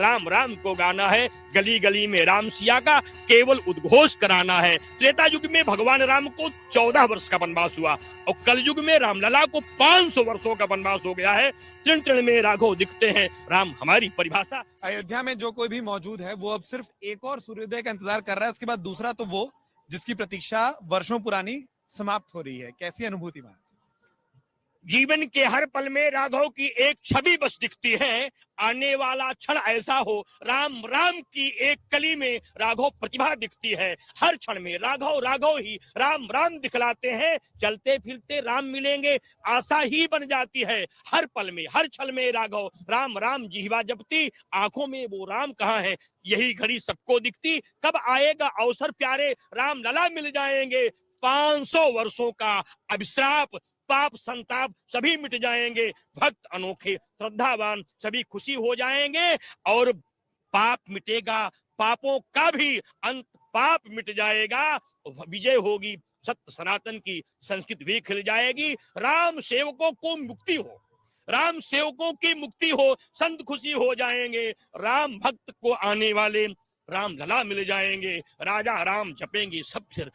राम राम को गाना है, गली गली में राम सिया का केवल उद्घोष कराना है। त्रेता युग में भगवान राम को 14 वर्ष का वनवास हुआ और कलयुग में रामलला को 500 वर्षों का वनवास हो गया है। तृण तृण में राघव दिखते हैं, राम हमारी परिभाषा। अयोध्या में जो कोई भी मौजूद है वो अब सिर्फ एक और सूर्योदय का इंतजार कर रहा है, उसके बाद दूसरा तो वो जिसकी प्रतीक्षा वर्षों पुरानी समाप्त हो रही है। कैसी अनुभूति महाराज? जीवन के हर पल में राघव की एक छवि बस दिखती है, आने वाला क्षण ऐसा हो राम राम की एक कली में राघव प्रतिभा दिखती है। हर क्षण में राघव राघव ही राम राम दिखलाते हैं, चलते फिरते राम मिलेंगे आशा ही बन जाती है। हर पल में हर क्षण में राघव राम राम जिह्वा जपती, आंखों में वो राम कहाँ है यही घड़ी सबको दिखती। कब आएगा अवसर प्यारे राम लला मिल जाएंगे, 500 वर्षों का अभिश्राप पाप संताप सभी मिट जाएंगे। भक्त अनोखे श्रद्धावान सभी खुशी हो जाएंगे और पाप मिटेगा, पापों का भी अंत, पाप मिट जाएगा, विजय होगी सत्य सनातन की, संस्कृत भी खिल जाएगी। राम सेवकों को मुक्ति हो, राम सेवकों की मुक्ति हो, संत खुशी हो जाएंगे। राम भक्त को आने वाले राम लला मिल जाएंगे, राजा राम जपेंगे सब सिर।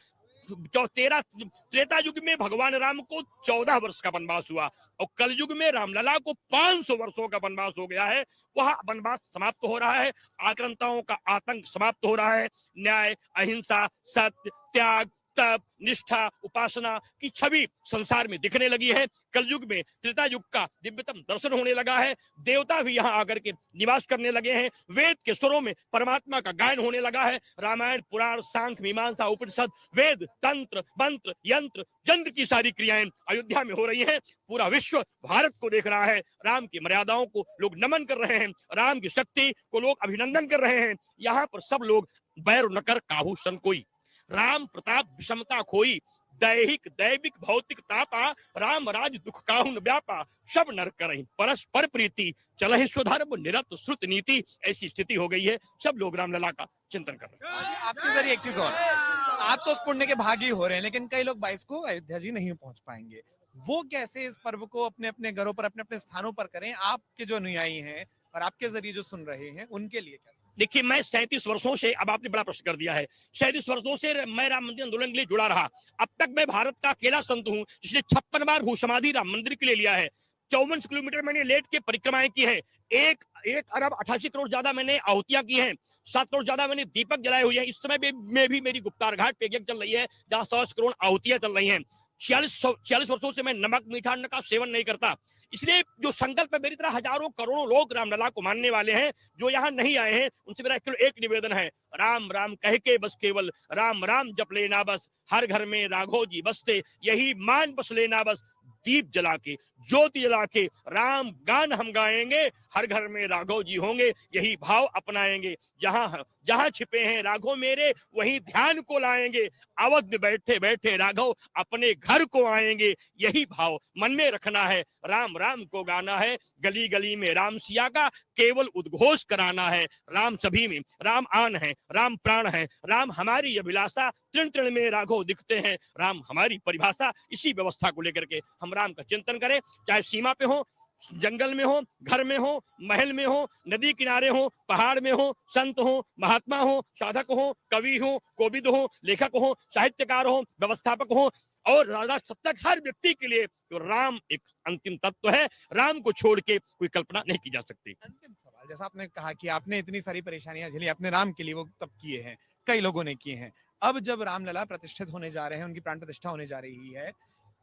त्रेता युग में भगवान राम को 14 वर्ष का वनवास हुआ और कलयुग में रामलला को 500 वर्षों का वनवास हो गया है। वह वनवास समाप्त हो रहा है, आक्रांताओं का आतंक समाप्त हो रहा है। न्याय, अहिंसा, सत्य, त्याग, तप, निष्ठा, उपासना की छवि संसार में दिखने लगी है। कलयुग में त्रेता युग का दिव्यतम दर्शन होने लगा है। देवता भी यहाँ आकर के निवास करने लगे हैं। वेद के स्वरों में परमात्मा का गायन होने लगा है। रामायण, पुराण, सांख्य, मीमांसा, उपनिषद, वेद, तंत्र, मंत्र, यंत्र, यंत्र की सारी क्रियाएं अयोध्या में हो रही हैं। पूरा विश्व भारत को देख रहा है। राम की मर्यादाओं को लोग नमन कर रहे हैं, राम की शक्ति को लोग अभिनंदन कर रहे हैं। यहाँ पर सब लोग बैर न कर काहू सन कोई, राम प्रताप विषमता खोई, दैहिक दैविक भौतिक तापा, राम राज दुख काहुन व्यापा, सब नर करहि परस्पर प्रीति, चलहि स्वधर्म निरत श्रुत नीति। ऐसी स्थिति हो गई है, सब लोग रामलला का चिंतन कर रहे हैं। आपके जरिए एक चीज और, आप तो उस पुण्य के भागी हो रहे हैं, लेकिन कई लोग 22 को अयोध्या जी नहीं पहुंच पाएंगे। वो कैसे इस पर्व को अपने अपने घरों पर, अपने अपने स्थानों पर करें? आपके जो अनुयायी हैं और आपके जरिए जो सुन रहे हैं उनके लिए क्या? देखिए, मैं 37 वर्षों से, अब आपने बड़ा प्रश्न कर दिया है, 37 वर्षों से मैं राम मंदिर आंदोलन के लिए जुड़ा रहा। अब तक मैं भारत का अकेला संत हूं जिसने 56 बार भू समाधि राम मंदिर के लिए लिया है। 54 किलोमीटर मैंने लेट के परिक्रमाएं की है। 1 अरब 88 करोड़ ज्यादा मैंने आहुतियां की हैं। 7 करोड़ ज्यादा मैंने दीपक जलाए हुए हैं। इस समय में भी मेरी गुप्तार घाट पे यज्ञ चल रही है जहां 100 करोड़ आहुतियां चल रही हैं। 46 वर्षों से मैं नमक मीठा अन्न का सेवन नहीं करता। इसलिए जो संकल्प है, मेरी तरह हजारों करोड़ों लोग रामलला को मानने वाले हैं जो यहाँ नहीं आए हैं, उनसे मेरा एक निवेदन है, राम राम कह के बस केवल राम राम जप लेना बस, हर घर में राघव जी बसते यही मान बस लेना बस। दीप जला के, ज्योति जला के राम गान हम गाएंगे, हर घर में राघव जी होंगे यही भाव अपनाएंगे। जहां जहां छिपे हैं राघव मेरे वहीं ध्यान को लाएंगे, अवध में बैठे बैठे राघव अपने घर को आएंगे, यही भाव मन में रखना है। राम राम को गाना है, गली गली में राम सिया का केवल उद्घोष कराना है। राम सभी में, राम आन है, राम प्राण है, राम हमारी अभिलाषा, तृण तृण में राघव दिखते हैं, राम हमारी परिभाषा। इसी व्यवस्था को लेकर के हम राम का चिंतन करें, चाहे सीमा पे हो, जंगल में हो, घर में हो, महल में हो, नदी किनारे हो, पहाड़ में हो, संत हो, महात्मा हो, साधक हो, कवि हो, कोविद हो, लेखक हो, साहित्यकार हो, व्यवस्थापक हो और राजसत्ता, हर व्यक्ति के लिए तो राम एक अंतिम तत्व है। राम को छोड़ के कोई कल्पना नहीं की जा सकती। अंतिम सवाल, जैसा आपने कहा कि आपने इतनी सारी परेशानियां झेली, अपने राम के लिए वो तब किए हैं, कई लोगों ने किए हैं। अब जब रामलला प्रतिष्ठित होने जा रहे हैं, उनकी प्राण प्रतिष्ठा होने जा रही है,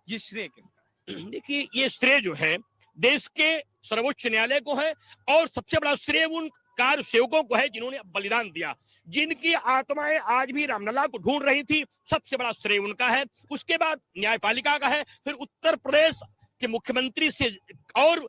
ये श्रेय किसका है? देखिए, ये श्रेय जो है देश के सर्वोच्च न्यायालय को है और सबसे बड़ा श्रेय उन कार सेवकों को है जिन्होंने बलिदान दिया, जिनकी आत्माएं आज भी रामलला को ढूंढ रही थी। सबसे बड़ा श्रेय उनका है। उसके बाद न्यायपालिका का है, फिर उत्तर प्रदेश के मुख्यमंत्री से और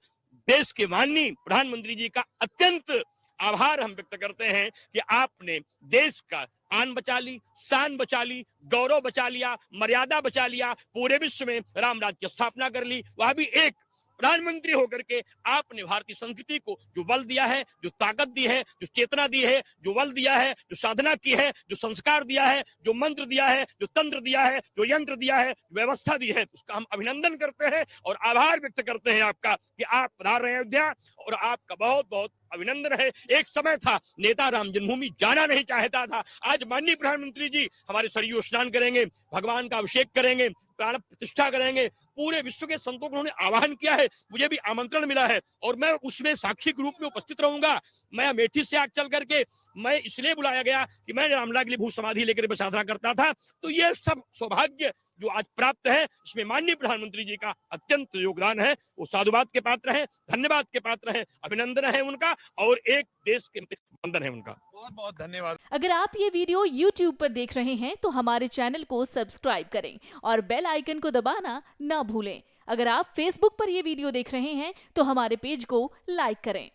देश के माननीय प्रधानमंत्री जी का अत्यंत आभार हम व्यक्त करते हैं कि आपने देश का आन बचा ली, शान बचा ली, गौरव बचा लिया, मर्यादा बचा लिया, पूरे विश्व में राम राज्य की स्थापना कर ली। वह भी एक प्रधानमंत्री होकर के आपने भारतीय संस्कृति को जो बल दिया है, जो ताकत दी है, जो चेतना दी है, जो बल दिया है, जो साधना की है, जो संस्कार दिया है, जो मंत्र दिया है, जो तंत्र दिया है, जो यंत्र दिया है, व्यवस्था दी है, उसका हम अभिनंदन करते हैं और आभार व्यक्त करते हैं आपका कि आप पधार रहे हैं अयोध्या और आपका बहुत बहुत अभिनंदन है। एक समय था नेता राम जन्मभूमि जाना नहीं चाहता था, आज माननीय प्रधानमंत्री जी हमारे सरयू स्नान करेंगे, भगवान का अभिषेक करेंगे, प्राण प्रतिष्ठा करेंगे। पूरे विश्व के संतों को उन्होंने आह्वान किया है, मुझे भी आमंत्रण मिला है और मैं उसमें साक्षी के रूप में उपस्थित रहूंगा। मैं अमेठी से आग चल करके मैं इसलिए बुलाया गया कि मैं रामलागली भू समाधि लेकर साधना करता था। तो ये सब सौभाग्य जो आज प्राप्त है, इसमें माननीय प्रधानमंत्री जी का अत्यंत योगदान है। वो साधुवाद के पात्र हैं, धन्यवाद के पात्र हैं, अभिनंदन है उनका और एक देश के वंदन है उनका। बहुत बहुत धन्यवाद। अगर आप ये वीडियो YouTube पर देख रहे हैं तो हमारे चैनल को सब्सक्राइब करें और बेल आइकन को दबाना ना भूलें। अगर आप Facebook पर ये वीडियो देख रहे हैं तो हमारे पेज को लाइक करें।